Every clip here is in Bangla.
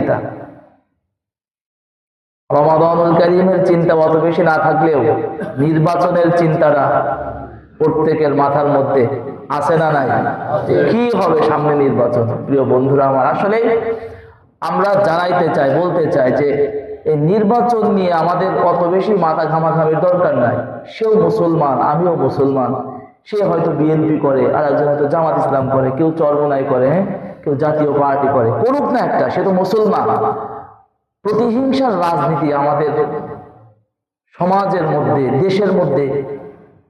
চিন্তা। রমাদানুল কারীমের চিন্তা অত বেশি না থাকলেও নির্বাচনের চিন্তাটা প্রত্যেকের মাথার মধ্যে আছে না নাই? কি হবে সামনে নির্বাচন? প্রিয় বন্ধুরা আমার, আসলে আমরা জানাইতে চাই, বলতে চাই যে এই নির্বাচন নিয়ে আমাদের কত বেশি মাথা ঘামাঘামির দরকার নাই। সেও মুসলমান, আমিও মুসলমান। সে হয়তো বিএনপি করে, আর একজন হয়তো জামাত ইসলাম করে, কেউ চরমোনাই করে, কেউ জাতীয় পার্টি করে, করুক না একটা, সে তো মুসলমান। প্রতিহিংসার রাজনীতি আমাদের সমাজের মধ্যে, দেশের মধ্যে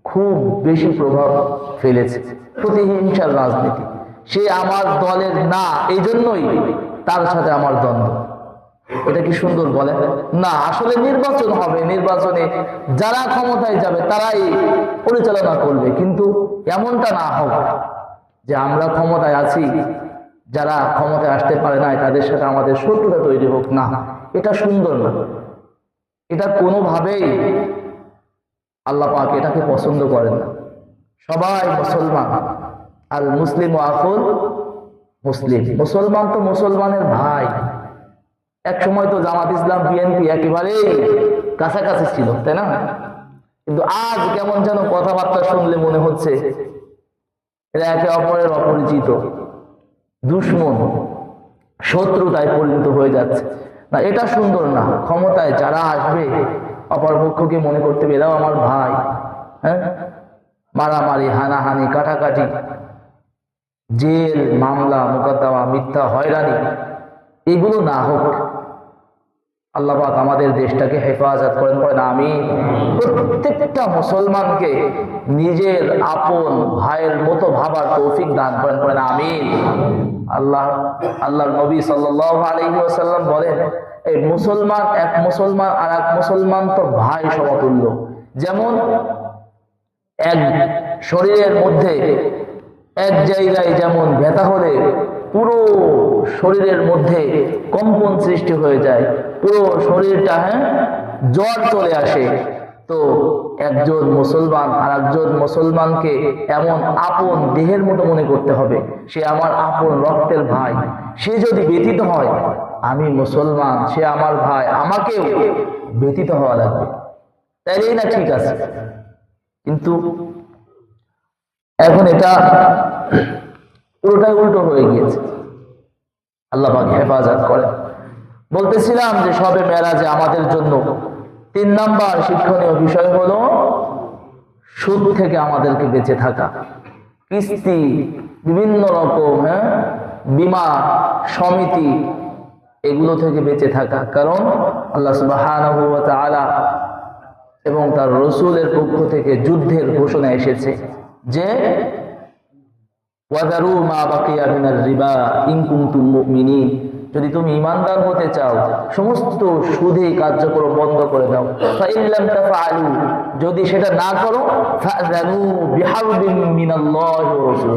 খুব বেশি প্রভাব ফেলেছে। প্রতিহিংসার রাজনীতি, সে আমার দলের না, এই জন্যই তার সাথে আমার দ্বন্দ্ব। এটা কি সুন্দর বলেন? না, আসলে নির্বাচন হবে, নির্বাচনে যারা ক্ষমতায় যাবে তারাই পরিচালনা করবে, কিন্তু এমনটা না হোক যে আমরা ক্ষমতায় আছি, যারা ক্ষমতায় আসতে পারে না তাদের সাথে আমাদের শত্রুতা তৈরি হোক। না, এটা সুন্দর না, এটা কোনোভাবেই আল্লাহ পাক এটাকে পছন্দ করেন না। সবাই মুসলমান, আল মুসলিম আখুল মুসলিম, মুসলমান তো মুসলমানের ভাই। এক সময় তো জামাত ইসলাম বিএনপি একেবারেই কাছাকাছি ছিল, তাই না? কিন্তু আজ কেমন যেন কথাবার্তা শুনলে মনে হচ্ছে এরা একে অপরের অপরিচিত, দুশ্মন, শত্রুতায় পরিণত হয়ে যাচ্ছে। না, এটা সুন্দর না। ক্ষমতায় যারা আসবে অপর পক্ষকে মনে করতে হবে এরাও আমার ভাই। মারামারি, হানাহানি, কাটাকাটি, জেল, মামলা, মোকদ্দমা, মিথ্যা, হয়রানি, এগুলো না হোক। আল্লাহ পাক আমাদের দেশটাকে হেফাজত করেন, বলেন আমিন। প্রত্যেকটা মুসলমানকে নিজের আপন ভাইয়ের মতো ভাবার তৌফিক দান করেন, বলেন আমিন। আল্লাহর নবী সাল্লাল্লাহু আলাইহি ওয়াসাল্লাম বলেন, এই মুসলমান, এক মুসলমান আর এক মুসলমান তো ভাই সমতুল্য। যেমন এক শরীরের মধ্যে এক জায়গায় যেমন ব্যথা হলে পুরো শরীরের মধ্যে কম্পন সৃষ্টি হয়ে যায়, পুরো শরীরটা জ্বর চলে আসে, তো একজন মুসলমান আর একজন মুসলমানকে এমন আপন দেহের মতো মনে করতে হবে। সে আমার আপন রক্তের ভাই। সে যদি ব্যথিত হয়, আমি মুসলমান, সে আমার ভাই, আমাকেও ব্যথিত হওয়া লাগবে, তাইলেই না ঠিক আছে। কিন্তু এখন এটা পুরোটাই উল্টো হয়ে গিয়েছে। আল্লাহ পাক হেফাজত করেন। বলতেছিলাম যে শবে মেরাজে আমাদের জন্য 3 নাম্বার শিক্ষণীয় বিষয় হলো সুদ থেকে আমাদেরকে বেঁচে থাকা। কিস্তি, বিভিন্ন রকম বীমা সমিতি, এগুলো থেকে বেঁচে থাকা। কারণ আল্লাহ সুবহানাহু ওয়া তাআলা এবং তার রাসূলের পক্ষ থেকে যুদ্ধের ঘোষণা এসেছে যে ওয়াদারু মা বাকিয়া মিনার রিবা ইন কুনতুম মুমিনিন, যদি তুমি ঈমানদার হতে চাও সমস্ত সুদে কার্যক্রম বন্ধ করে দাও। ফা ইন লাম তাফআলু, যদি সেটা না করো, ফাযানু বিহারবিন মিনাল্লাহি ওয়া রাসূল,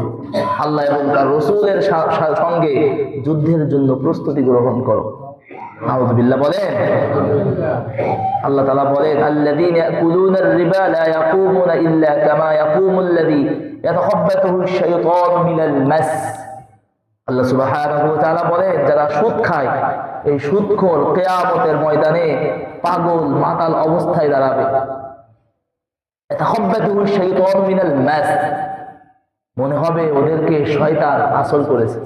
আল্লাহ এবং তার রাসূলের সঙ্গে যুদ্ধের জন্য প্রস্তুতি গ্রহণ করো। আউযু বিল্লাহ বলেন। আল্লাহ তাআলা বলেন, আল্লাযীনা ইয়াকুলুনা আর-রিবা লা ইয়াকুমুনা ইল্লা কামা ইয়াকুমুল্লাযী ইয়াতাখাব্বাতুহু আশ-শাইতানু মিনাল মাস। আল্লাহ সুবহানাহু ওয়া তাআলা বলেন, যারা সুদ খায়, এই সুদখোর কিয়ামতের ময়দানে পাগল মাতাল অবস্থায় দাঁড়াবে। ইয়াতাখাব্বাতুহু আশ-শাইতানু মিনাল মাস, মনে হবে ওদেরকে শয়তান আসল করেছে,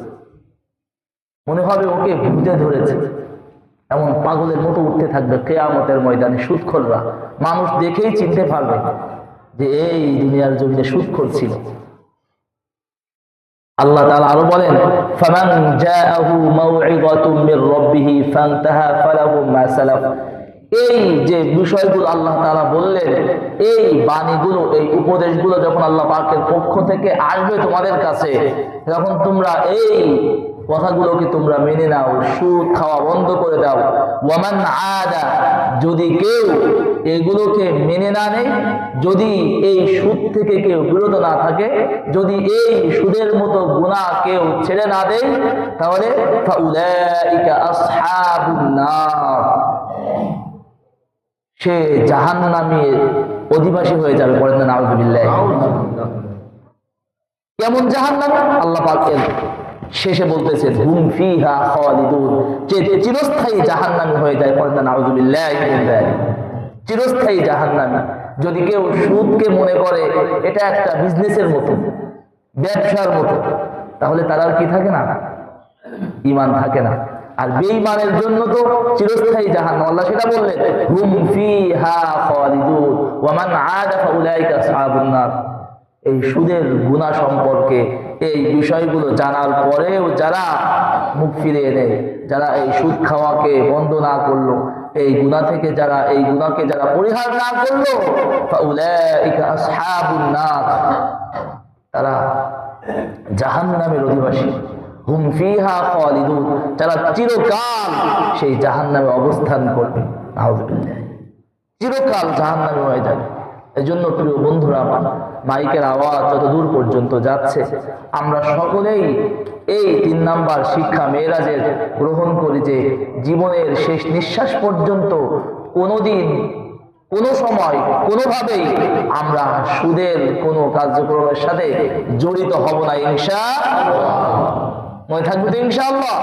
মনে হবে ওকে ভূতে ধরেছে। এমন পাগলের মতো উঠতে থাকবে কিয়ামতের ময়দানে সুদখোররা। মানুষ দেখেই চিনতে পারবে যে এই দুনিয়ার জমিনে সুদখোর ছিল। আল্লাহ তাআলা আরো বলেন, ফামান জাআহু মাউইযাতুম মির রাব্বিহি ফান্তাহা ফালাহু মা সালাফ। এই যে বিষয়গুলো আল্লাহ তাআলা বললেন, এই বাণীগুলো, এই উপদেশগুলো যখন আল্লাহ পাকের পক্ষ থেকে আসবে তোমাদের কাছে, তখন তোমরা এই কথাগুলোকে তোমরা মেনে নাও, সুদ খাওয়া বন্ধ করে দাও। ওয়ামান আদা, যদি কেউ এগুলোকে মেনে না নেয়, যদি এই সুদ থেকে কেউ বিরত না থাকে, যদি এই সুদের মতো গুনাহ কেউ ছেড়ে না দেয়, তাহলে ফাউলাইকা আসহাবুন নার, সে জাহান্নামের অধিবাসী হয়ে যাবে। পড়েন না নাউযুবিল্লাহ। কেমন জাহান্নাম? আল্লাহ পাক শেষে বলতেছেন হুম ফিহা খালিদুন, যে চিরস্থায়ী জাহান্নামী হয়ে যায়। পড়েন না নাউযুবিল্লাহি মিন যালিক। চিরস্থায়ী জাহান্নামী। যদি কেউ সুদকে মনে করে এটা একটা বিজনেসের মতো, ব্যবসার মতো, তাহলে তার আর কি থাকে না? ঈমান থাকে না। আর বেঈমানের জন্য তো চিরস্থায়ী জাহান্নাম। আল্লাহ সেটা বললেন হুম ফিহা খালিদুন ওয়া মান আদা ফাউলাইকা আসহাবুন নার। এই সুদের গুনাহ সম্পর্কে এই বিষয়গুলো জানার পরেও যারা মুখ ফিরিয়ে নেয়, যারা এই সুদ খাওয়াকে বন্ধ না করলো, এই গুনাহ থেকে যারা এই গুনাহকে যারা পরিহার না করলো, ফাউলাইকা আসহাবুন নার, তারা জাহান্নামের অধিবাসী। হুম ফিহা খালিদুন, যারা চিরকাল সেই জাহান্নামে অবস্থান করবে। নাউযুবিল্লাহ, চিরকাল জাহান্নামে হয়ে যাবে। এজন্য প্রিয় বন্ধুরা আমার, মাইকের আওয়াজ যত দূর পর্যন্ত যাচ্ছে, আমরা সকলেই এই 3 নাম্বার শিক্ষা মেরাজের গ্রহণ করি যে জীবনের শেষ নিঃশ্বাস পর্যন্ত কোনোদিন, কোনো সময়, কোনোভাবেই আমরা সুদের কোনো কার্যক্রমের সাথে জড়িত হব না, ইনশাআল্লাহ। মনে থাকবে তো ইনশাআল্লাহ?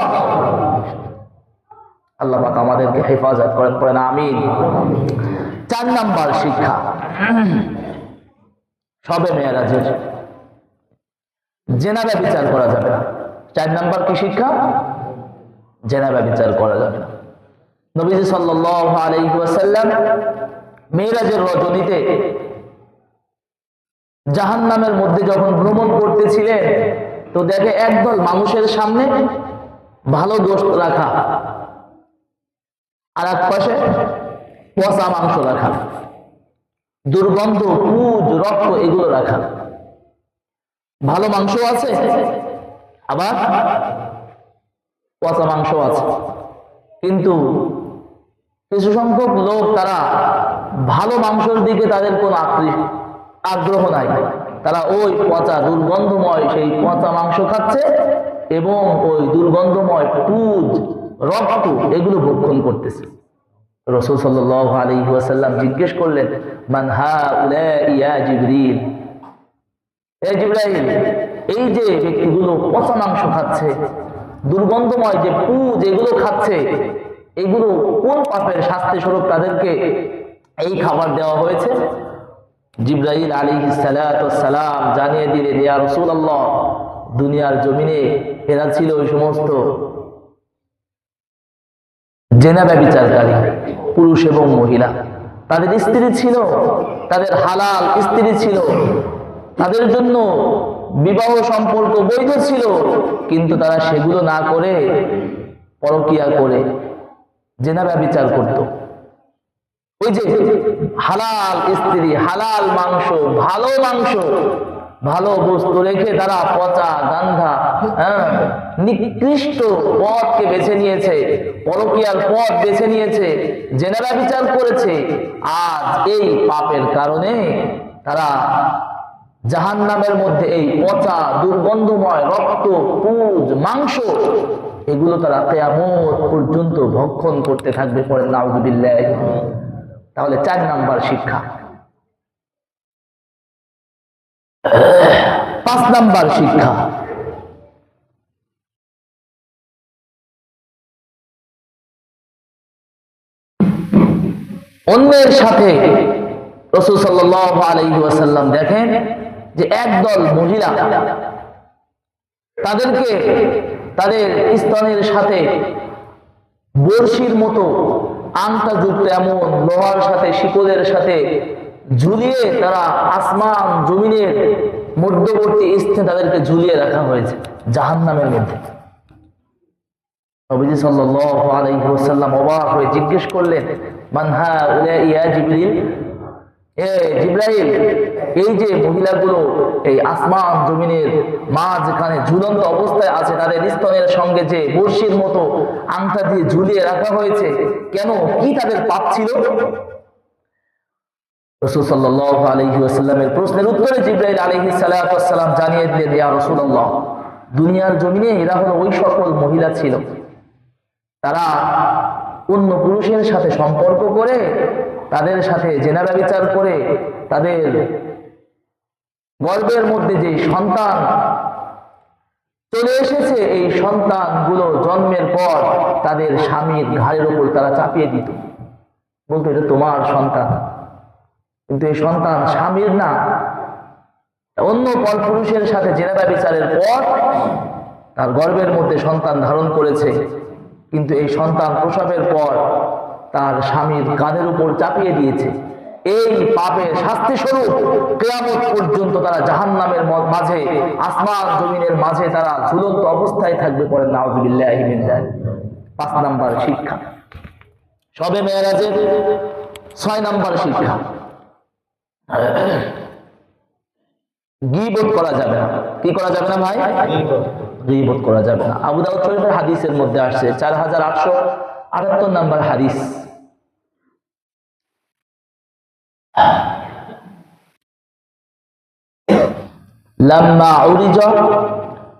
আল্লাহ পাক আমাদেরকে হেফাজত করেন, পড়েন আমিন। 4 নাম্বার শিক্ষা শবে মেরাজের, জেনা ব্যভিচার করা যাবে না। 4 নাম্বার কি শিক্ষা? জেনা ব্যভিচার করা যাবে না। নবীজি সাল্লাল্লাহু আলাইহি ওয়াসাল্লাম মেরাজের রজনীতে জাহান্নামের মধ্যে যখন ভ্রমণ করতেছিলেন, তো দেখে একদল মানুষের সামনে ভালো গোশত রাখা, আর এক পাশে পচা মাংস রাখা, দুর্গন্ধ, পুজ, রক্ত এগুলো রাখা। ভালো মাংস আছে, আবার পচা মাংস আছে। কিন্তু কিছু সংখ্যক লোক, তারা ভালো মাংসের দিকে তাদের কোনো আগ্রহ নাই। তারা ওই পচা দুর্গন্ধময় সেই পচা মাংস খাচ্ছে এবং ওই দুর্গন্ধময় পুজ, রক্ত এগুলো ভক্ষণ করতেছে। রাসূল সাল্লাল্লাহু আলাইহি ওয়াসাল্লাম জিজ্ঞেস করলেন, মান হাউলাই ইয়া জিবরিল, হে জিবরাইল, এই যে ব্যক্তিগুলো পচা মাংস খাচ্ছে, দুর্গন্ধময় যে পুজ এগুলো খাচ্ছে, এগুলো কোন পাপের শাস্তি স্বরূপ তাদেরকে এই খাবার দেওয়া হয়েছে? জিবরাইল আলাইহিস সালাতু ওয়াস সালাম জানিয়ে দিলেন, ইয়া রাসূলুল্লাহ, দুনিয়ার জমিনে এরা ছিল ওই সমস্ত জেনা ব্যভিচারকারী পুরুষ এবং মহিলা। তাদের স্ত্রী ছিল, তাদের হালাল স্ত্রী ছিল, তাদের জন্য বিবাহ সম্পর্ক বৈধ ছিল, কিন্তু তারা সেগুলো না করে পরকীয়া করে জেনা ব্যভিচার করত। ওই যে হালাল স্ত্রী, হালাল মাংস, ভালো বস্তু রেখে তারা পচা, গান্ধা, নিকৃষ্ট পথকে বেছে নিয়েছে, পরকীয়ার পথ বেছে নিয়েছে, জেনা ব্যভিচার করেছে। আজ এই পাপের কারণে তারা জাহান্নামের মধ্যে এই পচা, দুর্গন্ধময় রক্ত, পুজ, মাংস এগুলো তারা কিয়ামত পর্যন্ত ভক্ষণ করতে থাকবে। পড়েন নাউযুবিল্লাহ। তাহলে 4 নাম্বার শিক্ষা। 5 নাম্বার শিক্ষা, অন্যের সাথে রাসূল সাল্লাল্লাহু আলাইহি ওয়াসাল্লাম দেখেন যে একদল মহিলা তাদেরকে তাদের স্তনের সাথে বড়শির মতো আংটা যুক্ত এমন লোহার সাথে, শিকলের সাথে ঝুলিয়ে তারা আসমান জমিনের মধ্যবর্তী স্থানে তাদেরকে ঝুলিয়ে রাখা হয়েছে জাহান্নামের মধ্যে। নবীজি সাল্লাল্লাহু আলাইহি ওয়াসাল্লাম অবাক হয়ে জিজ্ঞেস করলেন, মান হাউলাই ইয়া জিবরিল, হে জিবরাইল, এই যে মহিলাগুলো এই আসমান জমিনের মাঝখানে ঝুলন্ত অবস্থায় আছে, তাদের স্তনের সঙ্গে যে বড়শির মতো আংটা দিয়ে ঝুলিয়ে রাখা হয়েছে, কেন, কি তাদের পাপ ছিল? রাসূল সাল্লাল্লাহু আলাইহি ওয়াসাল্লামের প্রশ্নের উত্তরে জিবরাইল আলাইহিস সালাতু ওয়াস সালাম জানিয়ে দিলেন, ইয়া রাসূলুল্লাহ, দুনিয়ার জমিনে এরা হলো ওই সকল মহিলা ছিল, তারা অন্য পুরুষের সাথে সম্পর্ক করে, তাদের সাথে জেনা ব্যভিচার করে, তাদের গর্ভের মধ্যে যে সন্তান চলে এসেছে, এই সন্তানগুলো জন্মের পর তাদের স্বামীর ঘাড়ের উপর তারা চাপিয়ে দিত, বলতো এটা তোমার সন্তান। কিন্তু এই সন্তান স্বামীর না, অন্য পরপুরুষের সাথে জেনা ব্যভিচারের পর তার গর্ভের মধ্যে সন্তান ধারণ করেছে, কিন্তু এই সন্তান প্রসবের পর তার স্বামীর কাঁধের উপর চাপিয়ে দিয়েছে। এই পাপের শাস্তি স্বরূপ কিয়ামত পর্যন্ত তারা জাহান্নামের মাঝে, আসমান জমিনের মাঝে তারা ঝুলন্ত অবস্থায় থাকবে। পড়েন নাউযুবিল্লাহি মিন যালিক। 5 নাম্বার শিক্ষা, শবে মেরাজের 6 নাম্বার শিক্ষা, গীবত করা যাবে না। কি করা যাবে না ভাই? গীবত করা যাবে না। আবু দাউদ শরীফের হাদিসের মধ্যে আসছে 4878 নাম্বার হাদিস, লাম্মা উরিজা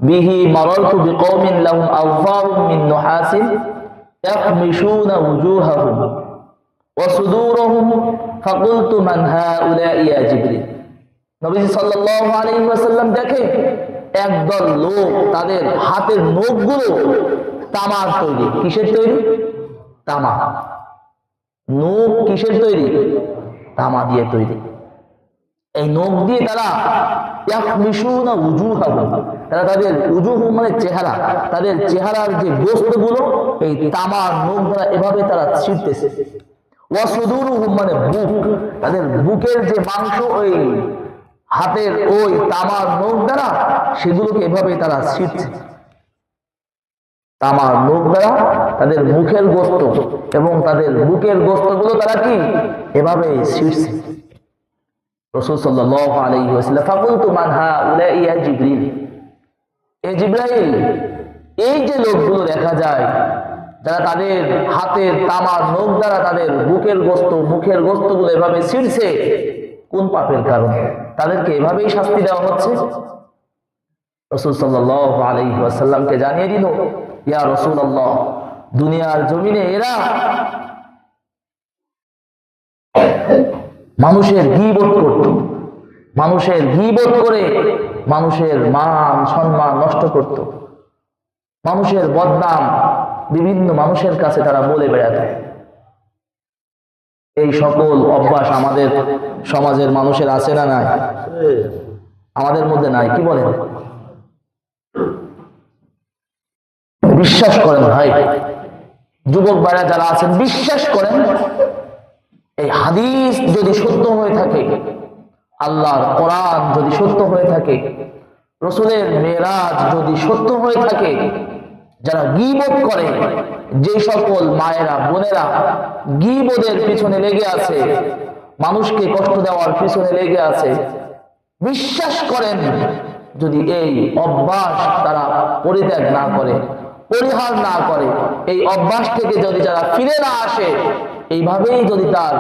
বিহি মারারতু বিকওমিন লাহুম আযফারুম মিন নুহাসিন ইয়াখমিশুনা ওয়ুজুহাহুম ওয়া সুদুরুহুম ফাকুলতু মান হাউলা'i ইয়া জিবরিল। নবীজি সাল্লাল্লাহু আলাইহি ওয়াসাল্লাম দেখে একদল লোক, তাদের হাতের নখগুলো তামার তৈরি। কিসের তৈরি? তামা। নখ কিসের তৈরি? তামা দিয়ে তৈরি। এই নখ দিয়ে তারা ইয়াখমিশুনা ওয়ুজুহাহুম, তারা তাদের উজুহ মানে চেহারা, তাদের চেহারার যে গোশতগুলো এই তামার নখ দ্বারা এভাবে তারা ছিঁড়তেছে। ওয়া সুদুরুহুম মানে বুক, তাদের বুকের যে মাংস ওই হাতের ওই তামার নখ দ্বারা সেগুলোকে এভাবে তারা ছিঁড়ছে। তামার নখ দ্বারা তাদের মুখের গোশত এবং তাদের বুকের গোশতগুলো তারা কি এভাবে ছিঁড়ছে। রাসূল সাল্লাল্লাহু আলাইহি ওয়াসাল্লাম ফাকুলতু মান হাউলা'i ইয়া জিবরিল, এ জিবরাইল, এই যে লোকগুলো দেখা যায় যারা তাদের হাতের তামার নখ দ্বারা তাদের বুকের গোশত মুখের গোশতগুলো এভাবে ছিঁড়ছে, কোন পাপের কারণে তাদেরকে এভাবেই শাস্তি দেওয়া হচ্ছে? রাসূল সাল্লাল্লাহু আলাইহি ওয়াসাল্লামকে জানিয়ে দিল, ইয়া রাসূলুল্লাহ, দুনিয়ার জমিনে এরা মানুষের গীবত করত, মানুষের গীবত করে মানুষের মান সম্মান নষ্ট করত, মানুষের বদনাম বিভিন্ন মানুষের কাছে তারা বলে বেড়াত। এই সকল অভ্যাস আমাদের সমাজের মানুষের আছে না নাই? আমাদের মধ্যে নাই, কি বলেন? বিশ্বাস করেন ভাই, যুবক ভাইরা যারা আছেন, বিশ্বাস করেন, এই হাদিস যদি সত্য হয়ে থাকে, আল্লাহর কোরআন যদি সত্য হয়ে থাকে, রাসূলের মেরাজ যদি সত্য হয়ে থাকে, যারা গীবত করে, যে সকল মায়েরা বোনেরা গীবতের পিছনে লেগে আছে, মানুষকে কষ্ট দেওয়ার পিছনে লেগে আছে, বিশ্বাস করেন যদি এই অভ্যাস তারা পরিত্যাগ না করে, পরিহার না করে, এই অভ্যাস থেকে যদি যারা ফিরে না আসে, এইভাবেই যদি তার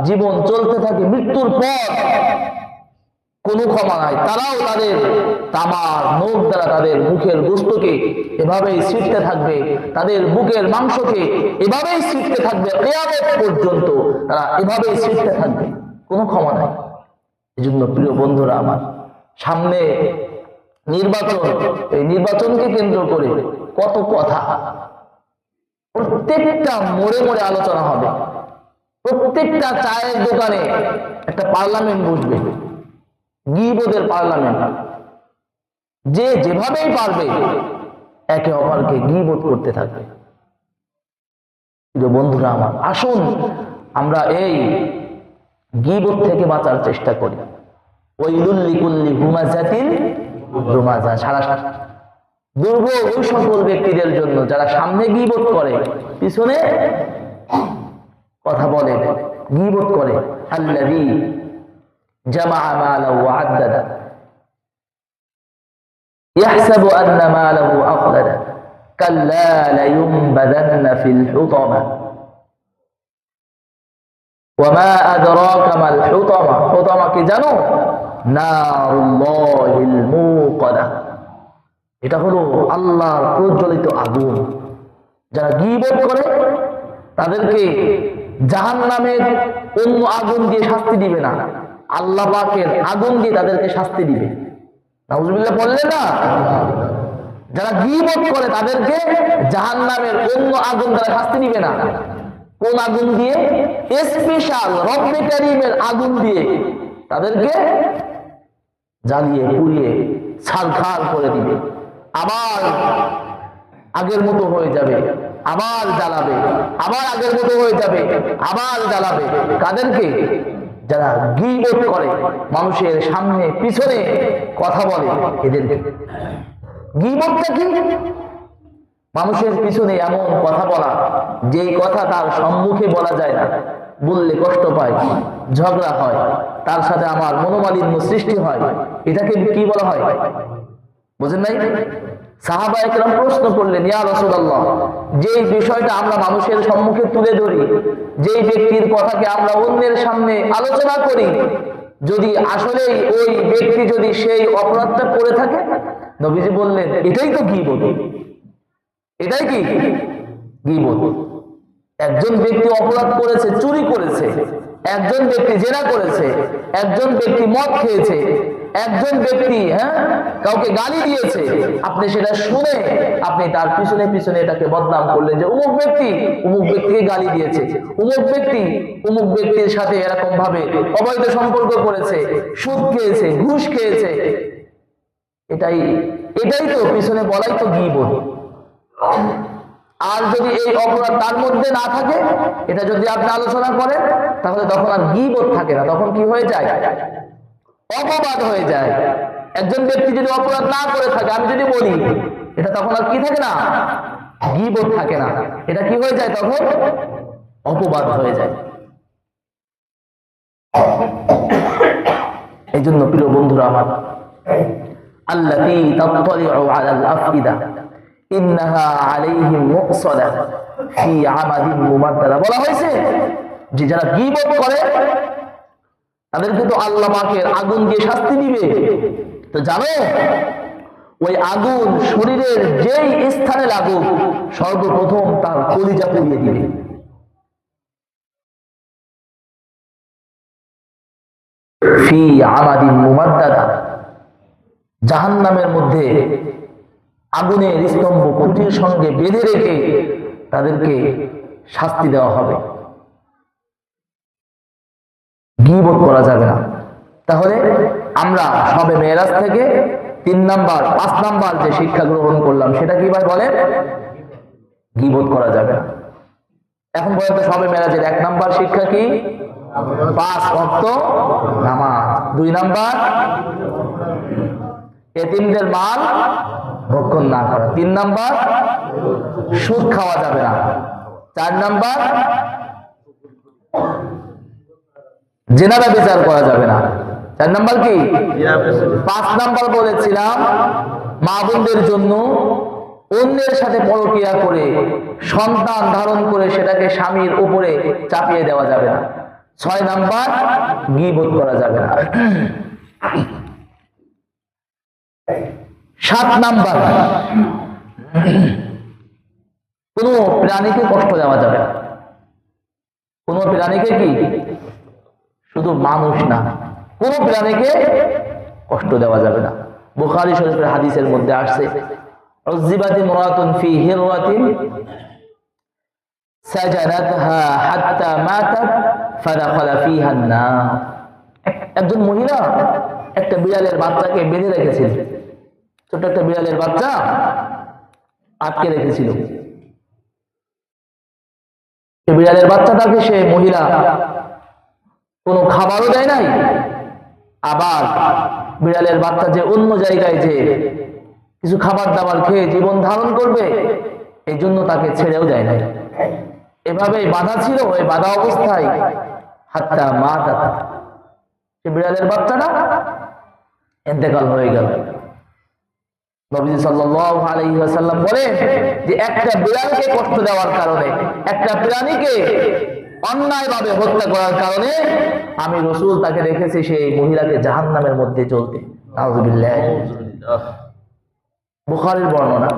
জীবন চলতে থাকে, মৃত্যুর পর কোনো ক্ষমা নাই। তারাও তাদের তামার নখ দ্বারা তাদের মুখের গোশতকে এভাবেই ছিঁড়তে থাকবে, তাদের বুকের মাংসকে এভাবেই ছিঁড়তে থাকবে, কিয়ামত পর্যন্ত তারা এভাবেই ছিঁড়তে থাকবে, কোনো ক্ষমা নাই। এজন্য প্রিয় বন্ধুরা আমার, সামনে নির্বাচন, এই নির্বাচনকে কেন্দ্র করে কত কথা, প্রত্যেকটা মোড়ে মোড়ে আলোচনা হবে, প্রত্যেকটা চায়ের দোকানে একটা পার্লামেন্ট বসবে, গীবতের পার্লামেন্ট। যে যেভাবেই পারবে একে অপরকে গীবত করতে থাকবে। বন্ধুরা আমার, আসুন আমরা এই গীবত থেকে বাঁচার চেষ্টা করি। ওয়াইলুল লিকুল্লি হুমাযাতিন লুমাযা, সারা দুর্ভোগ ওই সকল ব্যক্তিদের জন্য যারা সামনে গীবত করে, পিছনে কথা বলে, গীবত করে। আল্লাযী জামাআ মালাহু ওয়া আদ্দাদা ইয়াহসাবু আন্না মালাহু আখলাদা কাল্লা লায়ুনবাযান্না ফিল হুতামা ওয়া মা আদরাকা মাল হুতামা। হুতামা কি জানো? নারুল্লাহিল মুকাদা, এটা হলো আল্লাহর প্রজ্বলিত আগুন। যারা গীবত করে তাদেরকে জাহান্নামের অন্য আগুন দিয়ে শাস্তি দিবে না, আল্লাহ পাকের আগুন দিয়ে তাদেরকে শাস্তি দিবে। নাউজুবিল্লাহ বললেন না? যারা গীবত করে তাদেরকে জাহান্নামের অন্য আগুন দ্বারা শাস্তি দিবে না। কোন আগুন দিয়ে? স্পেশাল রব্বে কারীমের আগুন দিয়ে তাদেরকে জ্বালিয়ে পুড়িয়ে ছারখার করে দিবে। আবার আগের মতো হয়ে যাবে, আবার জ্বালাবে, আবার আগের মতো হয়ে যাবে, আবার জ্বালাবে। কাদেরকে? যারা গীবত করে, মানুষের সামনে পিছনে কথা বলে এদেরকে। গীবতটা কি? মানুষের পিছনে এমন কথা বলা যেই কথা তার সম্মুখে বলা যায় না, বললে কষ্ট পায়, ঝগড়া হয়, তার সাথে আমার মনোমালিন্য সৃষ্টি হয়। এটাকে কি বলা হয়? বুঝেন নাই? সাহাবায়ে কেরাম প্রশ্ন করলেন, ইয়া রাসূলুল্লাহ, যেই বিষয়টা আমরা মানুষের সম্মুখে তুলে ধরি, যেই ব্যক্তির কথাকে আমরা অন্যের সামনে আলোচনা করি, যদি আসলেই ওই ব্যক্তি যদি সেই অপরাধটা করে থাকে, নবীজি বললেন এটাই তো গীবত। এটাই কি গীবত? একজন ব্যক্তি অপরাধ করেছে, চুরি করেছে, একজন ব্যক্তি জেনা করেছে, একজন ব্যক্তি মদ খেয়েছে, একজন ব্যক্তি কাউকে গালি দিয়েছে, আপনি সেটা শুনে আপনি তার পিছনে পিছনে এটাকে বদনাম করলেন যে অমুক ব্যক্তি অমুক ব্যক্তিকে গালি দিয়েছে, অমুক ব্যক্তি অমুক ব্যক্তির সাথে এরকম ভাবে অবৈধ সম্পর্ক করেছে, সুদ খেয়েছে, ঘুষ খেয়েছে। এটাই তো পিছনে বলাই তো গীবত। আর যদি এই অপরাধ তার মধ্যে না থাকে, এটা যদি আপনি আলোচনা করেন, তাহলে তখন আর গীবত থাকে না, তখন কি হয়ে যায়? অপবাদ হয়ে যায়। একজন ব্যক্তি যদি অপরাধ না করে থাকে, আমি যদি বলি, এটা তখন আর কি থাকে না? গীবত থাকে না। এটা কি হয়ে যায়? তখন অপবাদ হয়ে যায়। এই জন্য প্রিয় বন্ধুরা আমার, আল্লাতী তাত্তালিউ আলাল আফইদা ইন্নাহা আলাইহিম মুকসাদা ফি আমাদিন মুমাদ্দাদা, বলা হয়েছে যে যারা গীবত করে তাদেরকে তো আল্লাহ পাকের আগুন দিয়ে শাস্তি দিবে। তো জানো, ওই আগুন শরীরের যেই স্থানে লাগুক, সর্বপ্রথম তার কলিজা পুড়িয়ে দিবে। ফি আমাদিন মুমাদ্দাদা, জাহান্নামের মধ্যে আগুনের স্তম্ভ খুঁটির সঙ্গে বেঁধে রেখে তাদেরকে শাস্তি দেওয়া হবে। গীবত করা যাবে না। তাহলে আমরা সবে মেরাজ থেকে 3 নাম্বার 5 নাম্বার যে শিক্ষা গ্রহণ করলাম, সেটা কি ভাই বলেন? গীবত করা যাবে না। এখন বলেন তো, সবে মেরাজের 1 নাম্বার শিক্ষা কি? 5 ওয়াক্ত নামাজ। 2 নাম্বার এতিমদের মাল ভক্ষণ না করা। 3 নাম্বার সুদ খাওয়া যাবে না। 4 নাম্বার জিনারা বিচার করা যাবে না। 4 নাম্বার কি? 5 নাম্বার বলেছিলাম, মা বোনদের জন্য অন্যের সাথে পরকীয়া করে সন্তান ধারণ করে সেটাকে স্বামীর উপরে চাপিয়ে দেওয়া যাবে না। 6 নাম্বার গীবত করা যাবে না। 7 নাম্বার কোন প্রাণীকে কষ্ট দেওয়া যাবে না। কোন প্রাণীকে কি? শুধু মানুষ না, কোন প্রাণীকে কষ্ট দেওয়া যাবে না। বুখারী শরীফের হাদিসের মধ্যে আসছে, উযিবাতি মুরাতুন ফি হিররাতিন সাজানাতহা হাত্তা মাতাত ফাদাখালা ফিহা আন-নার। একজন মহিলা একটা বিড়ালের বাচ্চাকে বেঁধে রেখেছিল, ছোট একটা বিড়ালের বাচ্চা আটকে রেখেছিল। বিড়ালের বাচ্চাটাকে সে মহিলা কোনো খাবারও দেয় নাই, আবার বিড়ালের বাচ্চা যে অন্য জায়গায় যে কিছু খাবার দাবার খেয়ে জীবন ধারণ করবে, এই জন্য তাকে ছেড়েও দেয় নাই। এভাবেই বাঁধা ছিল। ওই বাঁধা অবস্থায় হাত্তা মাতাত, সে বিড়ালের বাচ্চাটা ইন্তেকাল হয়ে গেল। নবী সাল্লাল্লাহু আলাইহি ওয়াসাল্লাম বলেন যে একটা বিড়ালকে কষ্ট দেওয়ার কারণে, একটা প্রাণীকে অন্যায়ভাবে হত্যা করার কারণে আমি রাসূল তাকে দেখেছি সেই মহিলাকে জাহান্নামের মধ্যে চলতে। নাউযুবিল্লাহ। বুখারীর বর্ণনা।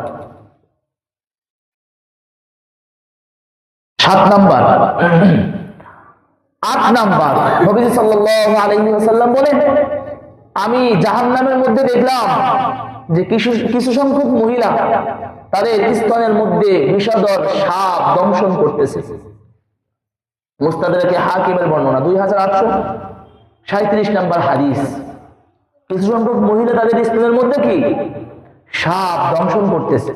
7 নাম্বার। 8 নাম্বার নবী সাল্লাল্লাহু আলাইহি ওয়াসাল্লাম বলেন, আমি জাহান্নামের মধ্যে দেখলাম যে কিছু সংখ্যক মহিলা তাদের স্তনের মধ্যে বিষধর সাপ দংশন করতেছে। মুস্তাদরাকে হাকিমের বর্ণনা 2837 নম্বর হাদিস। কিছু সংখ্যক মহিলা তাদের স্তনের মধ্যে কি সাপ দংশন করতেছে।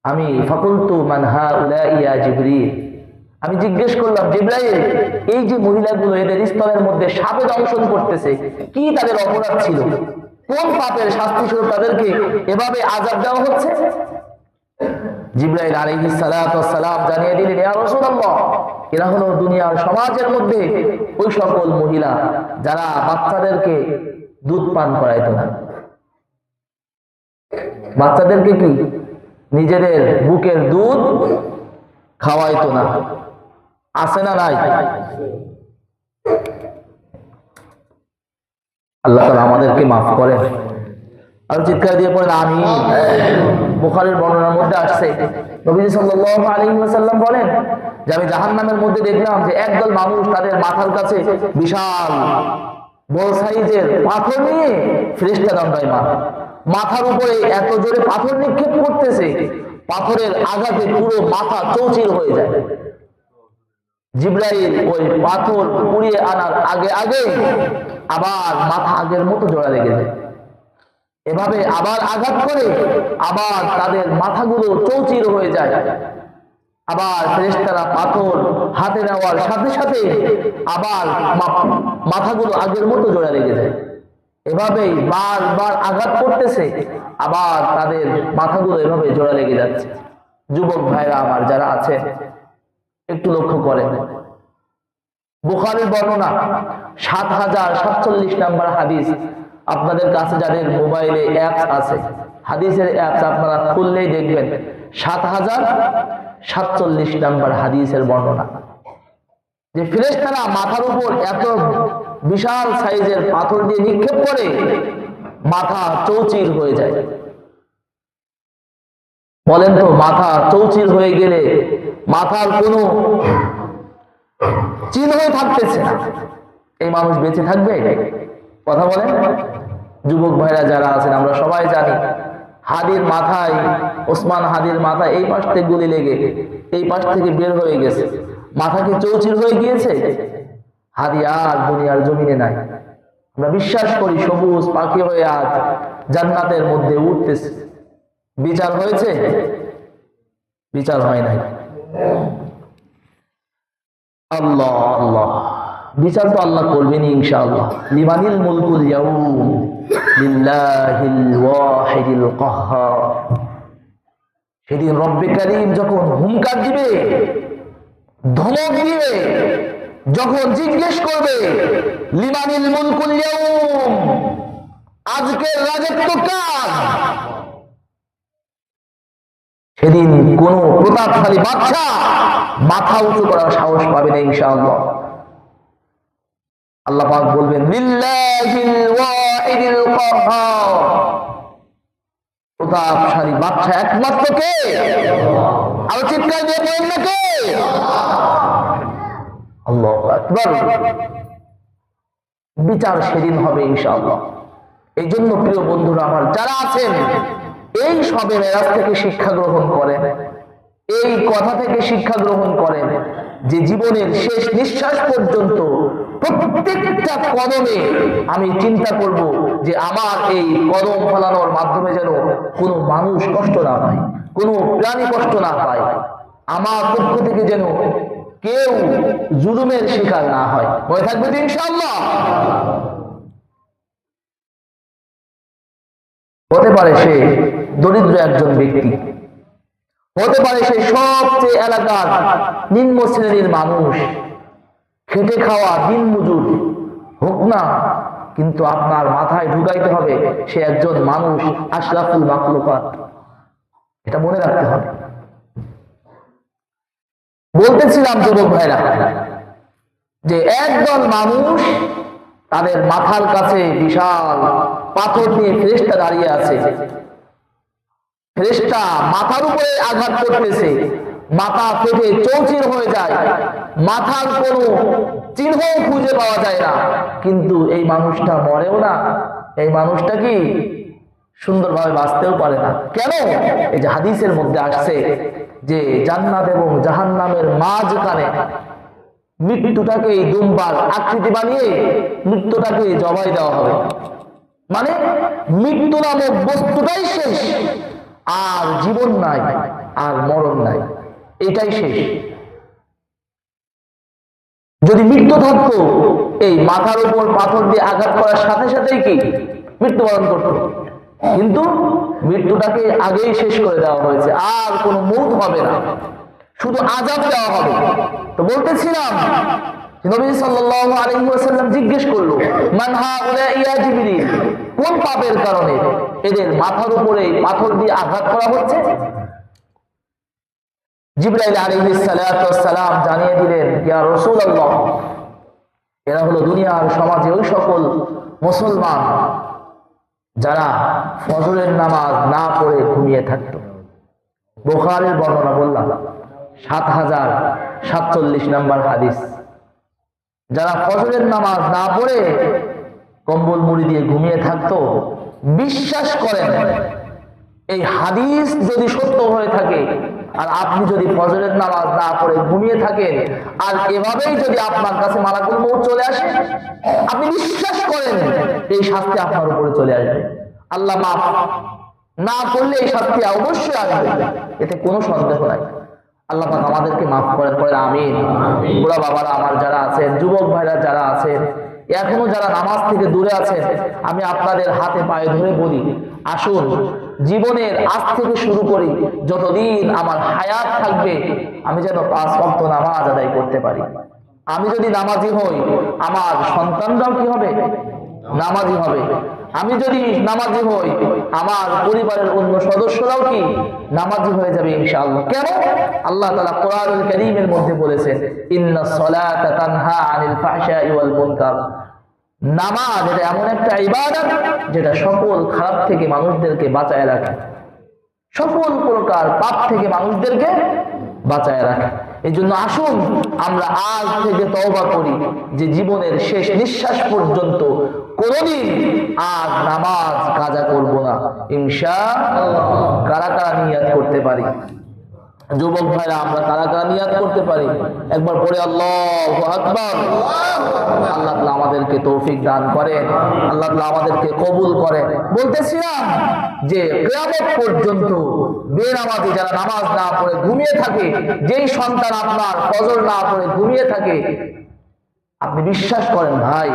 আমি ফাকুলতু মান হাউলা ইয়া জিবরিল, আমি জিজ্ঞেস করলাম জিবরাইল, এই যে মহিলাগুলো এদের স্তনের মধ্যে সাপে দংশন করতেছে, কি তাদের অপরাধ ছিল? কোন পাপের শাস্তি স্বরূপ তাদেরকে এভাবে আযাব দেওয়া হচ্ছে? জিবরাইল আলাইহিস সালাতু ওয়াস সালাম জানিয়ে দিলেন, ইয়া রাসূলুল্লাহ, এরা হলো দুনিয়ার সমাজের মধ্যে ওই সকল মহিলা যারা বাচ্চাদেরকে দুধ পান করাইতো না। বাচ্চাদেরকে কি নিজেদের বুকের দুধ খাওয়াইতো না। আছে না নাই? আল্লাহ তাআলা আমাদেরকে মাফ করেন। আর চিৎকার দিয়ে পড়েন আমিন। বুখারীর বর্ণনার মধ্যে আসছে, নবীজি সাল্লাল্লাহু আলাইহি ওয়াসাল্লাম বলেন যে আমি জাহান্নামের মধ্যে দেখলাম যে একদল মানুষ তাদের মাথার কাছে বিশাল বড় সাইজের পাথর নিয়ে ফেরেশতা দণ্ডায়মান, মাথার উপরে এত জোরে পাথর নিক্ষেপ করতেছে, পাথরের আঘাতে পুরো মাথা চৌচির হয়ে যায়। জিবরাইল ওই পাথর পুড়িয়ে আনার আগে আবার মাথা আগের মতো জোড়া লেগে যায়। এভাবে আবার আঘাত করে আবার তাদের মাথাগুলো চৌচির হয়ে যায়। আবার ফেরেশতারা পাথর হাতে নেওয়ার সাথে সাথে আবার মাথাগুলো আগের মতো জোড়া লেগে যায়। এভাবেই বারবার আঘাত করতেছে, আবার তাদের মাথাগুলো এভাবে জোড়া লেগে যাচ্ছে। যুবক ভাইরা আমার যারা আছে একটু লক্ষ্য করেন, বুখারীর বর্ণনা 7047 নম্বর হাদিস। আপনাদের কাছে যাদের মোবাইলে অ্যাপস আছে, হাদিসের অ্যাপস আপনারা খুললেই দেখবেন 7047 নম্বর হাদিসের বর্ণনা, যে ফেরেশতারা মাথার উপর এত বিশাল সাইজের পাথর দিয়ে নিক্ষেপ করে মাথা চৌচির হয়ে যায়। বলেন তো, মাথা চৌচির হয়ে গেলে মাথার কোনো চিহ্নই থাকতেছে না, এই মানুষ বেঁচে থাকবে? কথা বলেন। যুবক ভাইরা যারা আছেন, আমরা সবাই জানি হাদির মাথায়, ওসমান হাদির মাথায় এই পাশ থেকে গুলি লেগে এই পাশ থেকে বের হয়ে গেছে, মাথা কি চৌচির হয়ে গিয়েছে? হাদি আর দুনিয়ার জমিনে নাই। আমরা বিশ্বাস করি সবুজ পাখি হয়ে আজ জান্নাতের মধ্যে উঠতেছে। বিচার হয়েছে? বিচার হয় নাই। আল্লাহ আল্লাহ, বিচার তো আল্লাহ করবেন ইনশাআল্লাহ। লিমানিল মুলকুল ইয়াউম লিল্লাহিল ওয়াহিদিল কাহ্হার। সেদিন রব্বে কারীম যখন হুঙ্কার দিবে, ধমক দিবে, যখন জিজ্ঞেস করবে লিমানিল মুলকুল ইয়াউম, আজকের রাজত্ব কার, সেদিন কোন প্রতাপশালী বাদশা মাথা উঁচু করার সাহস পাবে না ইনশাআল্লাহ। আল্লাহ পাক বলবেন লিল্লাহিল ওয়াহিদিল কাহ্হার, প্রতাপশালী বাদশা একমাত্র কে? আর চিৎকার দিয়ে বলেন না কে? আল্লাহু আকবার। বিচার সেদিন হবে ইনশাআল্লাহ। এই জন্য প্রিয় বন্ধুরা আমার যারা আছেন, এই সবে মেরাজ থেকে শিক্ষা গ্রহণ করেন, এই কথা থেকে শিক্ষা গ্রহণ করেন যে জীবনের শেষ নিঃশ্বাস পর্যন্ত প্রত্যেকটা কদমে আমি চিন্তা করব যে আমার এই কদম ফলানোর মাধ্যমে যেন কোনো মানুষ কষ্ট না পায়, কোনো প্রাণী কষ্ট না পায়, আমার পক্ষ থেকে যেন কেউ জুলুমের শিকার না হয়। মনে থাকবে তো ইনশাআল্লাহ? হতে পারে সে দরিদ্র একজন ব্যক্তি, হতে পারে সে সবচেয়ে এলাকার নিম্ন শ্রেণীর মানুষ, খেটে খাওয়া দিনমজুর হোক না, কিন্তু আপনার মাথায় ঢুকাইতে হবে সে একজন মানুষ, আশরাফুল মাখলুকাত। এটা মনে রাখতে হবে। বলতেছিলাম যুবক ভাইরা যে একদল মানুষ তাদের মাথার কাছে বিশাল পাথর নিয়ে ফেরেশতা দাঁড়িয়ে আছে। ফেরেশতা মাথার উপরে আঘাত করতেছে, মাথা ফেটে চৌচির হয়ে যায়, মাথার কোনো চিহ্ন খুঁজে পাওয়া যায় না, কিন্তু এই মানুষটা মরেও না, এই মানুষটা কি সুন্দরভাবে বাঁচতেও পারে না। কেন? এই যে হাদিসের মধ্যে আসছে যে জান্নাত এবং জাহান্নামের মাঝখানে মৃত্যুটাকে দুম্বার আকৃতি বানিয়ে মৃত্যুটাকে জবাই দেওয়া হবে। মানে মৃত্যু নামক বস্তুটাই শেষ, আর জীবন নাই, আর মরণ নাই, এটাই শেষ। যদি মৃত্যু থাকতো, এই মাথার উপর পাথর দিয়ে আঘাত করার সাথে সাথেই কি মৃত্যুবরণ করতো, কিন্তু মৃত্যুটাকে আগেই শেষ করে দেওয়া হয়েছে, আর কোনো মৌত হবে না, শুধু আযাব দেওয়া হবে। তো বলতেছিলাম নবী সাল্লাল্লাহু আলাইহি ওয়াসাল্লাম জিজ্ঞেস করলো, মান হাউলা ইয়া জিবরিল, কোন পাপের কারণে এদের মাথার উপরে পাথর দিয়ে আঘাত করা হচ্ছে? জিবরাইল আলাইহিস সালাতু ওয়াস সালাম জানিয়ে দিলেন, ইয়া রাসূলুল্লাহ, এরা হলো দুনিয়ার সমাজে ওই সকল মুসলমান যারা ফজরের নামাজ না পড়ে ঘুমিয়ে থাকতো। বুখারীর বর্ণনা বললাম ৭০৪৭ নম্বর হাদিস। যারা ফজরের নামাজ না পড়ে কম্বল মুড়ি দিয়ে ঘুমিয়ে থাকতো, বিশ্বাস করেন এই হাদিস যদি সত্য হয়ে থাকে, আর আপনি যদি ফজরের নামাজ না পড়ে ঘুমিয়ে থাকেন, আর এভাবেই যদি আপনার কাছে মালাকুল মউত চলে আসে, আপনি বিশ্বাস করেন এই শাস্তি আপনার উপরে চলে আসবে। আল্লাহ মাফ না করলে এই শাস্তি অবশ্যই আসবে, এতে কোনো সন্দেহ নাই। আল্লাহ পাক আমাদেরকে মাফ করেন, পড়েন আমিন। বুড়া বাবারা আমার যারা আছেন, যুবক ভাইরা যারা আছেন, এখনো যারা নামাজ থেকে দূরে আছেন, আমি আপনাদের হাতে পায়ে ধরে বলি, আসুন জীবনের আজ থেকে শুরু করি, যতদিন আমার হায়াত থাকবে আমি যেন 5 ওয়াক্ত নামাজ আদায় করতে পারি। আমি যদি নামাজি হই, আমার সন্তানরাও কি হবে? নামাজি হবে। আমি যদি নামাজি হই, আমার পরিবারের অন্য সদস্যরাও কি নামাজি হয়ে যাবে ইনশাআল্লাহ। কেন? আল্লাহ তাআলা কোরআনুল কারীমের মধ্যে বলেছেন, ইন্নাস সালাতা তানহা আনিল ফাহশাই ওয়াল মুনকার। নামাজ এটা এমন একটা ইবাদত যেটা সকল খারাপ থেকে মানুষদেরকে বাঁচায় রাখে, সকল প্রকার পাপ থেকে মানুষদেরকে বাঁচায় রাখে। এই জন্য আসুন আমরা আজ থেকে তওবা করি যে জীবনের শেষ নিঃশ্বাস পর্যন্ত কোনদিন আজ নামাজ কাজা করব না ইনশাআল্লাহ। কারা কারা নিয়াত করতে পারি? যুবক ভাইরা আমরা কারা কারা নিয়াত করতে পারি? একবার পড়ে আল্লাহু আকবার। আল্লাহ তাআলা আমাদেরকে তৌফিক দান করেন, আল্লাহ তাআলা আমাদেরকে কবুল করেন। বলতেছিলাম যে কিয়ামত পর্যন্ত বেনামাজি যারা নামাজ না পড়ে ঘুমিয়ে থাকে, যেই সন্তান আপনার ফজর না পড়ে ঘুমিয়ে থাকে, আপনি বিশ্বাস করেন ভাই,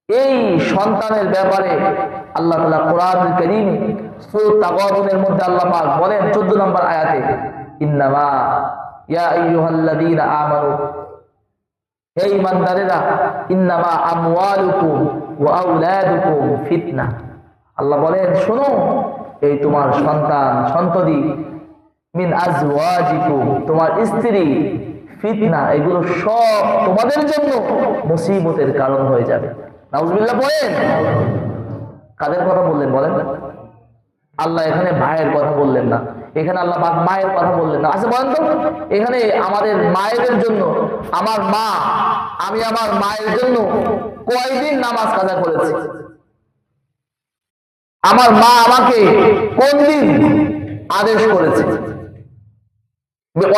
এই সন্তানের ব্যাপারে আল্লাহ তাআলা কোরআনুল কারীম সূরা তাগাবুনের মধ্যে আল্লাহ পাক বলেন 14 নম্বর আয়াতে, ইন্নামা ইয়া আইয়ুহাল্লাযীনা আমানু, হে ঈমানদারেরা, ইন্নামা আমওয়ালুকুম ওয়া আওলাদুকুম ফিতনা। আল্লাহ বলেন শোনো, এই তোমার সন্তান সন্ততি, মিন আজওয়াজিকুম, তোমার স্ত্রী, ফিতনা, এগুলো সব তোমাদের জন্য মুসিবতের কারণ হয়ে যাবে। নাউজুবিল্লাহ বলেন। কাদের কথা বললেন বলেন? আল্লাহ এখানে ভাইয়ের কথা বললেন না, এখানে আল্লাহ পাক মায়ের কথা বললেন না। আচ্ছা বলেন তো, এখানে আমাদের মায়েদের জন্য, আমার মা, আমি আমার মায়ের জন্য কয়দিন নামাজ কাজা করেছি? আমার মা আমাকে কোন দিন আদেশ করেছে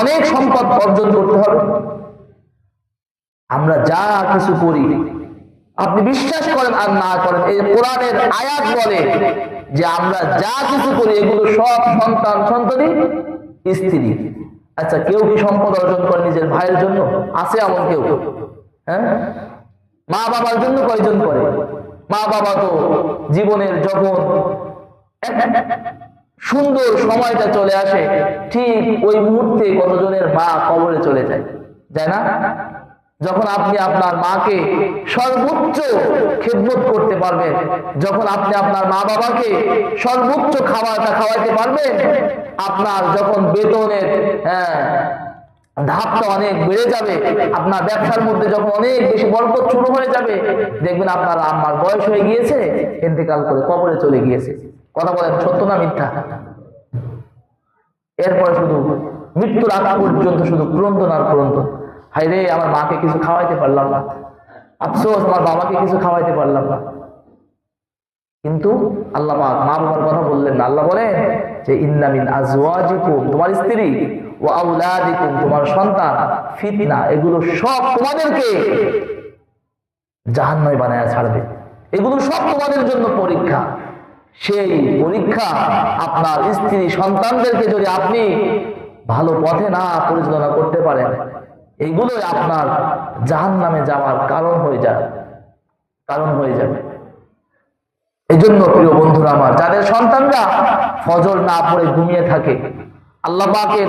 অনেক সম্পদ অর্জন করতে হবে? আমরা যা কিছু করি, আপনি বিশ্বাস করেন আর না করেন, এই কোরআনের আয়াত বলে যে আমরা যা কিছু করি এগুলো সব সন্তান সন্ততি স্ত্রী। আচ্ছা কেউ কি সম্পদ অর্জন করে নিজের ভাইয়ের জন্য? আছে এমন কেউ? হ্যাঁ, মা বাবার জন্য কয়জন করে? মা বাবা তো জীবনের যখন সুন্দর সময়টা চলে আসে, ঠিক ওই মুহূর্তে কতজনের মা কবরে চলে যায়, যায় না? যখন আপনি আপনার মাকে সর্বোচ্চ খেদমত করতে পারবেন, যখন আপনি আপনার মা বাবাকে সর্বোচ্চ খাবারটা খাওয়াইতে পারবেন, আপনার যখন বেতনের ধাপটা অনেক বেড়ে যাবে, আপনার ব্যবসার মধ্যে যখন অনেক বেশি বরকত শুরু হয়ে যাবে, দেখবেন আপনার আম্মার বয়স হয়ে গিয়েছে, ইন্তেকাল করে কবরে চলে গিয়েছে। কথা বলেন সত্য না মিথ্যা? এরপরে শুধু মৃত্যুর আগ পর্যন্ত শুধু ক্রন্দন আর ক্রন্দন, হায় রে আমার মাকে কিছু খাওয়াইতে পারলাম না, আফসোস আমার বাবাকে কিছু খাওয়াইতে পারলাম না। কিন্তু আল্লাহ পাক মা বাবার কথা বললেন না। আল্লাহ বলেন যে ইন্না মিন আজওয়াজিকুম, তোমার স্ত্রী, ওয়া আওলাদিকুম, তোমার সন্তান, ফিতনা, এগুলো সব তোমাদেরকে জাহান্নামে বানায়া ছাড়বে। এগুলো সব তোমাদের জন্য পরীক্ষা। সেই পরীক্ষা আপনার স্ত্রী সন্তানদেরকে যদি আপনি ভালো পথে না পরিচালনা করতে পারেন, এগুলোই আপনার জাহান্নামে যাওয়ার কারণ হয়ে যাবে। এই জন্য প্রিয় বন্ধুরা আমার, যাদের সন্তানরা ফজর না পড়ে ঘুমিয়ে থাকে, আল্লাহ পাকের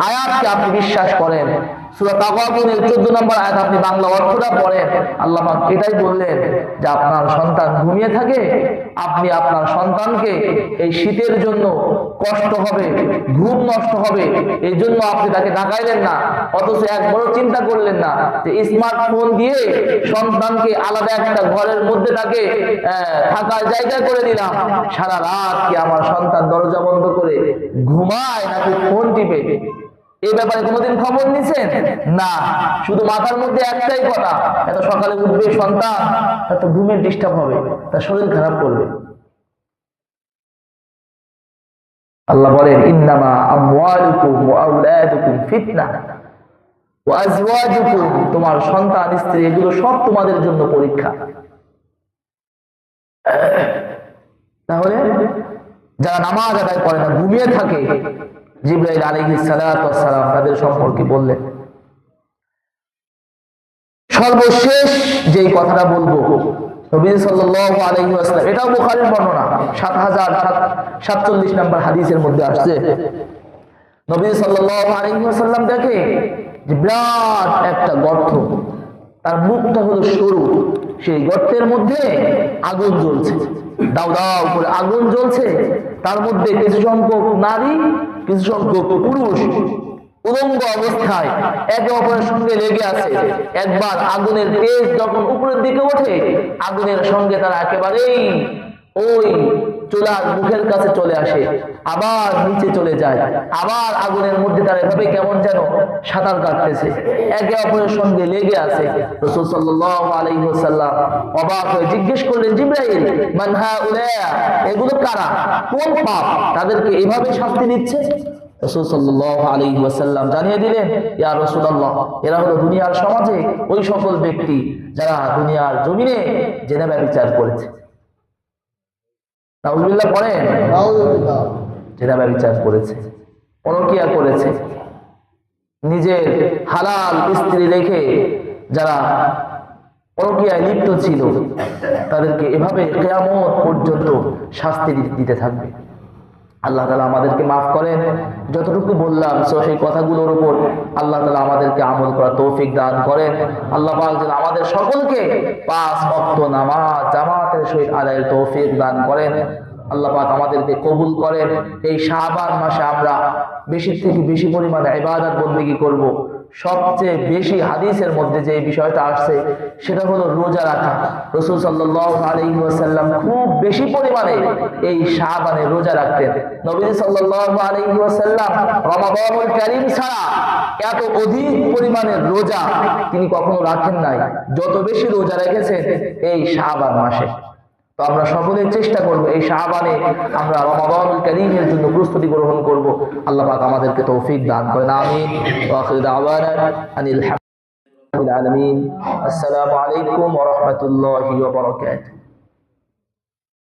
আয়াতকে আপনি বিশ্বাস করেন, সূরা তাগাবুনের 14 নম্বর আয়াত আপনি বাংলা অর্থটা পড়েন, আল্লাহ পাক এটাই বললেন যে আপনার সন্তান ঘুমিয়ে থাকে, আপনি আপনার সন্তানকে এই শীতের জন্য কষ্ট হবে, ঘুম নষ্ট হবে, এই জন্য আপনি তাকে ডাকাইলেন না, অথচ একবারও চিন্তা করলেন না যে স্মার্টফোন দিয়ে সন্তানকে আলাদা একটা ঘরের মধ্যে তাকে থাকার জায়গা করে দিলাম, সারা রাত কি আমার সন্তান দরজা বন্ধ করে ঘুমায় নাকি ফোন টিপে? এই ব্যাপারে কোনোদিন খবর নিছেন? না, শুধু মাথার মধ্যে একটাই কথা, এত সকালে উঠবে সন্তান, এত ঘুমের ডিস্টার্ব হবে, তার শরীর খারাপ করবে। আল্লাহ বলেন ইন্নামা আমওয়ালুকুম ওয়া আওলাদুকুম ফিতনা ওয়া আজওয়াজুকুম, তোমার সন্তান, স্ত্রী, এগুলো সব তোমাদের জন্য পরীক্ষা। তাহলে যারা নামাজ আদায় করে না, ঘুমিয়ে থাকে, জিবরাইল আলাইহিস সালাতু ওয়াস সালাম তাদের সম্পর্কে বললেন। সর্বশেষ যেই কথাটা বলবো, নবী সাল্লাল্লাহু আলাইহি ওয়াসাল্লাম, এটাও বুখারীর বর্ণনা, 7047 নম্বর হাদিসের মধ্যে আসছে, নবী সাল্লাল্লাহু আলাইহি ওয়াসাল্লাম দেখে যে বিরাট একটা গর্ত, তার মুখটা হলো সরু, সেই গর্তের মধ্যে আগুন জ্বলছে, দাউ দাউ করে আগুন জ্বলছে, তার মধ্যে কিছু সংখ্যক নারী, কিছু সংখ্যক পুরুষ উলঙ্গ অবস্থায় একে অপরের সঙ্গে লেগে আছে। একবার আগুনের তেজ যখন উপরের দিকে ওঠে, আগুনের সঙ্গে তারা একেবারেই ওই চুলার মুখের কাছে চলে আসে, আবার নিচে চলে যায়, আবার আগুনের মধ্যে তারা এভাবে কেমন যেন সাঁতার কাটতেছে, একে অপরের সঙ্গে লেগে আছে। রাসূল সাল্লাল্লাহু আলাইহি ওয়াসাল্লাম অবাক হয়ে জিজ্ঞেস করলেন, জিবরাইল, মান হাউলা, এগুলো কারা, কোন পাপ তাদেরকে এভাবে শাস্তি দিচ্ছে? রাসূল সাল্লাল্লাহু আলাইহি ওয়াসাল্লাম জানিয়ে দিলেন, ইয়া রাসূলুল্লাহ, এরা হলো দুনিয়ার সমাজে ওই সকল ব্যক্তি যারা দুনিয়ার জমিনে জেনা ব্যভিচার করেছে। নাউযুবিল্লাহ পড়েন, জেনা ব্যভিচার করেছে, পরকীয়া করেছে, নিজের হালাল স্ত্রী রেখে যারা পরকীয়ায় লিপ্ত ছিল, তাদেরকে এভাবে কিয়ামত পর্যন্ত শাস্তি দিতে থাকবে। আল্লাহ তাআলা আমাদেরকে মাফ করেন। যতটুকু বললাম সেই কথাগুলোর উপর আল্লাহ তাআলা আমাদেরকে আমল করার তৌফিক দান করেন। আল্লাহ পাক যেন আমাদের সকলকে 5 ওয়াক্ত নামাজ জামাতের সহিত আদায়ের তৌফিক দান করেন। আল্লাহ পাক আমাদেরকে কবুল করেন। এই শাবান মাসে আমরা বেশি থেকে বেশি পরিমাণে ইবাদত বন্দেগী করব। সবচেয়ে বেশি হাদিসের মধ্যে যে বিষয়টা আসছে সেটা হলো রোজা রাখা। রাসূল সাল্লাল্লাহু আলাইহি ওয়াসাল্লাম খুব বেশি পরিমাণে এই শাবানে রোজা রাখতেন। নবী সাল্লাল্লাহু আলাইহি ওয়াসাল্লাম রমাদানুল কারীম ছাড়া এত অধিক পরিমাণে রোজা তিনি কখনো রাখেন নাই, যত বেশি রোজা রেখেছেন এই শাবান মাসে। তো আমরা সকলে চেষ্টা করব এই শাবানে আমরা রমাদানুল কারীমের জন্য প্রস্তুতি গ্রহণ করব। আল্লাহ পাক আমাদেরকে তৌফিক দান করেন। আমিন। ওয়া আখিরু দাওয়ানা আনিল হামদুলিল্লাহি রাব্বিল আলামিন। আসসালামু আলাইকুম ওয়া রাহমাতুল্লাহি ওয়া বারাকাতুহু।